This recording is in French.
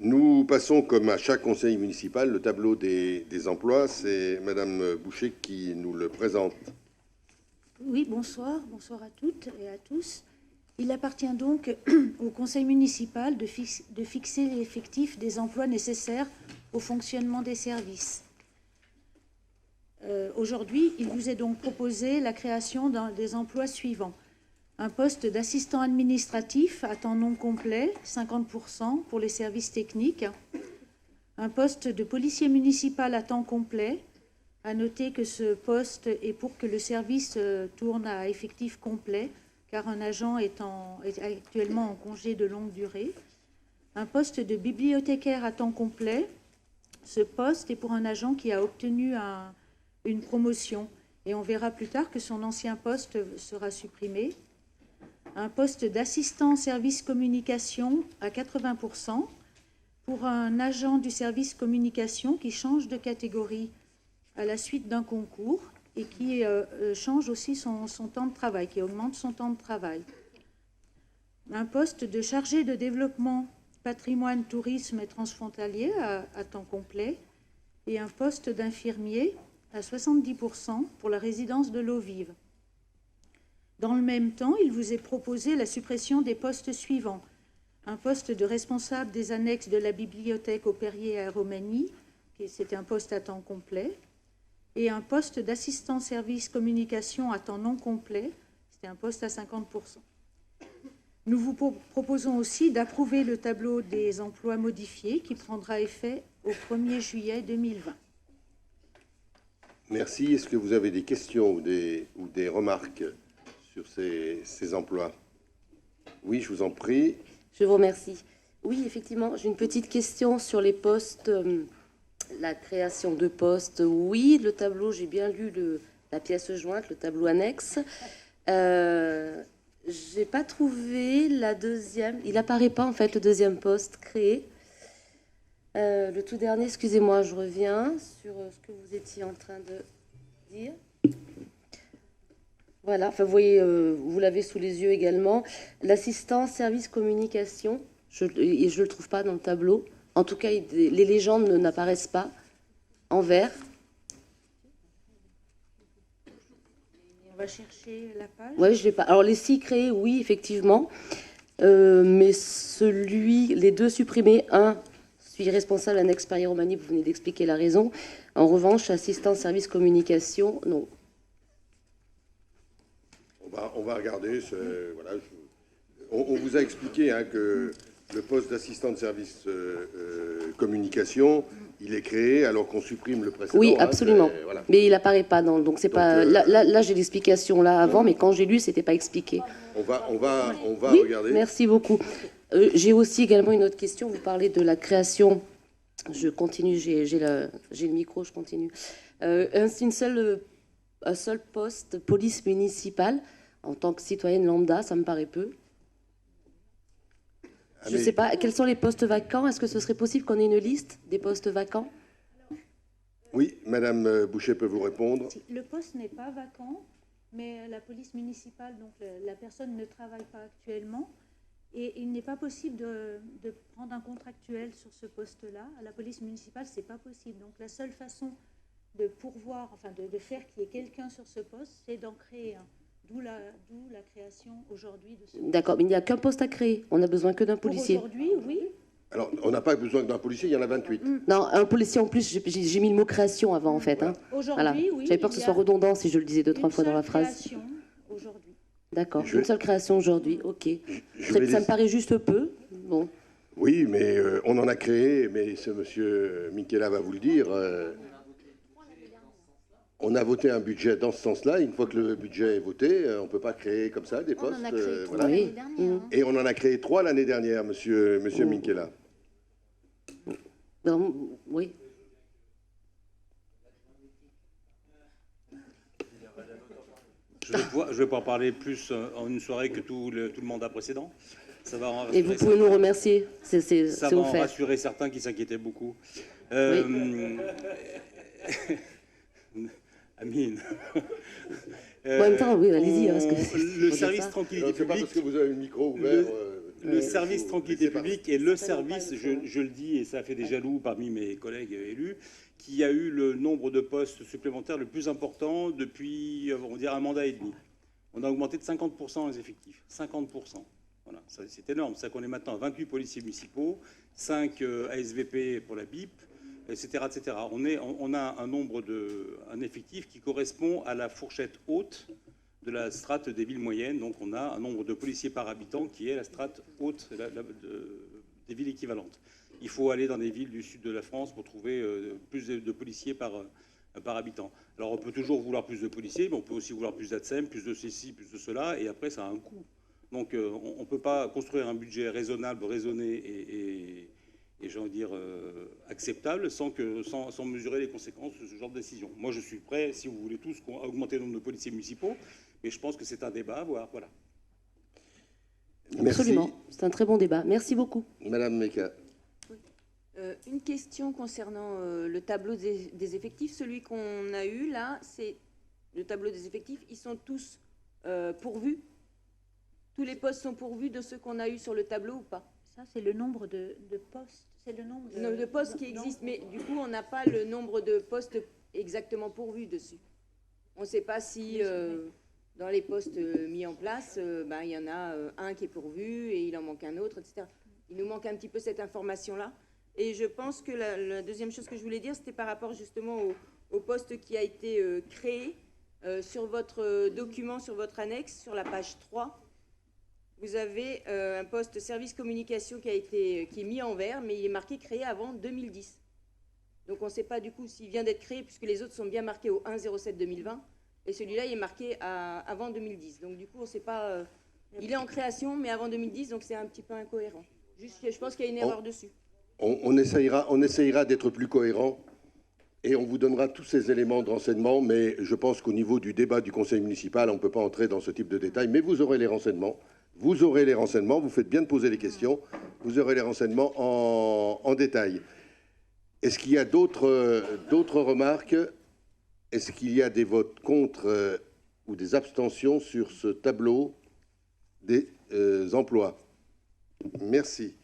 Nous passons, comme à chaque conseil municipal, le tableau des emplois. C'est Madame Boucher qui nous le présente. Oui, bonsoir à toutes et à tous. Il appartient donc au conseil municipal de fixer l'effectif des emplois nécessaires au fonctionnement des services. Aujourd'hui, il vous est donc proposé la création des emplois suivants. Un poste d'assistant administratif à temps non complet, 50% pour les services techniques. Un poste de policier municipal à temps complet. À noter que ce poste est pour que le service tourne à effectif complet, car un agent est actuellement en congé de longue durée. Un poste de bibliothécaire à temps complet. Ce poste est pour un agent qui a obtenu une promotion. Et on verra plus tard que son ancien poste sera supprimé. Un poste d'assistant service communication à 80% pour un agent du service communication qui change de catégorie à la suite d'un concours et qui change aussi son temps de travail, qui augmente son temps de travail. Un poste de chargé de développement patrimoine, tourisme et transfrontalier à temps complet et un poste d'infirmier à 70% pour la résidence de l'eau vive. Dans le même temps, il vous est proposé la suppression des postes suivants. Un poste de responsable des annexes de la bibliothèque au Perrier à Romagny, c'est un poste à temps complet, et un poste d'assistant service communication à temps non complet, c'était un poste à 50%. Nous vous proposons aussi d'approuver le tableau des emplois modifiés qui prendra effet au 1er juillet 2020. Merci. Est-ce que vous avez des questions ou des remarques sur ces emplois? Oui, je vous en prie. Je vous remercie. Oui, effectivement, j'ai une petite question sur les postes, la création de postes. Oui, le tableau, j'ai bien lu la pièce jointe, le tableau annexe. J'ai pas trouvé la deuxième. Il apparaît pas, en fait, le deuxième poste créé. Le tout dernier, excusez-moi, je reviens sur ce que vous étiez en train de dire. Voilà, enfin, vous voyez, vous l'avez sous les yeux également. L'assistant service communication, je ne le trouve pas dans le tableau. En tout cas, les légendes n'apparaissent pas en vert. On va chercher la page. Oui, je l'ai pas. Alors, les 6 créés, oui, effectivement. Mais les 2 supprimés, un, suis responsable annexe Perrier Romagny, vous venez d'expliquer la raison. En revanche, assistant service communication, non. On va regarder. Voilà, on vous a expliqué que le poste d'assistant de service communication, il est créé alors qu'on supprime le précédent. Oui, absolument. Voilà. Mais il n'apparaît pas. Donc c'est pas. Là j'ai l'explication là avant, mais quand j'ai lu, c'était pas expliqué. On va oui, regarder. Merci beaucoup. J'ai aussi également une autre question. Vous parlez de la création. Je continue. J'ai le micro. Je continue. Un seul poste police municipale. En tant que citoyenne lambda, ça me paraît peu. Je ne sais pas, quels sont les postes vacants? Est-ce que ce serait possible qu'on ait une liste des postes vacants? Oui, Madame Boucher peut vous répondre. Le poste n'est pas vacant, mais la police municipale, donc la personne ne travaille pas actuellement. Et il n'est pas possible de prendre un contractuel sur ce poste-là. À la police municipale, ce n'est pas possible. Donc la seule façon de pourvoir, enfin de faire qu'il y ait quelqu'un sur ce poste, c'est d'en créer un. D'où la création aujourd'hui de ce. D'accord, mais il n'y a qu'un poste à créer. On n'a besoin que d'un policier. Aujourd'hui, oui. Alors, on n'a pas besoin d'un policier, il y en a 28. Non, un policier en plus, j'ai mis le mot création avant, en fait. Hein. Aujourd'hui, voilà. oui. J'avais peur que ce soit redondant si je le disais 2-3 fois dans la phrase. Création aujourd'hui. D'accord, une seule création aujourd'hui, ok. Ça me paraît juste peu. Bon. Oui, mais on en a créé, mais ce monsieur Michela va vous le dire. On a voté un budget dans ce sens-là. Une fois que le budget est voté, on ne peut pas créer comme ça des postes. On en a créé 3 voilà. l'année dernière. Et on en a créé 3 l'année dernière, monsieur Michela. Oui. Je vais pas parler plus en une soirée que tout le mandat précédent. Ça va et vous pouvez nous remercier. Ça va en rassurer certains qui s'inquiétaient beaucoup. Oui. Amine. En même temps, oui, allez-y. Le service tranquillité publique. C'est pas parce que vous avez le micro ouvert. Le service tranquillité laissez publique est le service, je le dis, et ça fait des jaloux parmi mes collègues élus, qui a eu le nombre de postes supplémentaires le plus important depuis, on va dire, un mandat et demi. On a augmenté de 50% les effectifs. 50%. Voilà, c'est énorme. C'est qu'on est maintenant à 28 policiers municipaux, 5 ASVP pour la BIP, etc. etc. On a un effectif qui correspond à la fourchette haute de la strate des villes moyennes. Donc on a un nombre de policiers par habitant qui est la strate haute des villes équivalentes. Il faut aller dans des villes du sud de la France pour trouver plus de policiers par habitant. Alors on peut toujours vouloir plus de policiers, mais on peut aussi vouloir plus d'ATSEM, plus de ceci, plus de cela, et après ça a un coût. Donc on ne peut pas construire un budget raisonnable, raisonné et j'ai envie de dire acceptable sans mesurer les conséquences de ce genre de décision. Moi je suis prêt, si vous voulez tous, à augmenter le nombre de policiers municipaux, mais je pense que c'est un débat à avoir. Voilà. Merci. Absolument, c'est un très bon débat. Merci beaucoup. Madame Meka. Une question concernant le tableau des effectifs. Celui qu'on a eu là, c'est le tableau des effectifs. Ils sont tous pourvus. Tous les postes sont pourvus de ceux qu'on a eu sur le tableau ou pas? Ça, c'est le nombre de postes. C'est le nombre de postes qui existent, mais du coup, on n'a pas le nombre de postes exactement pourvus dessus. On ne sait pas si dans les postes mis en place, il y en a un qui est pourvu et il en manque un autre, etc. Il nous manque un petit peu cette information-là. Et je pense que la deuxième chose que je voulais dire, c'était par rapport justement au poste qui a été créé sur votre document, sur votre annexe, sur la page 3. Vous avez un poste service communication qui est mis en vert, mais il est marqué créé avant 2010. Donc on ne sait pas du coup s'il vient d'être créé, puisque les autres sont bien marqués au 1/07/2020, et celui-là il est marqué avant 2010. Donc du coup on ne sait pas, il est en création, mais avant 2010, donc c'est un petit peu incohérent. Juste, je pense qu'il y a une erreur dessus. On essayera d'être plus cohérent et on vous donnera tous ces éléments de renseignement, mais je pense qu'au niveau du débat du conseil municipal, on ne peut pas entrer dans ce type de détails, mais vous aurez les renseignements. Vous aurez les renseignements, vous faites bien de poser les questions, vous aurez les renseignements en détail. Est-ce qu'il y a d'autres remarques? Est-ce qu'il y a des votes contre ou des abstentions sur ce tableau des emplois? Merci.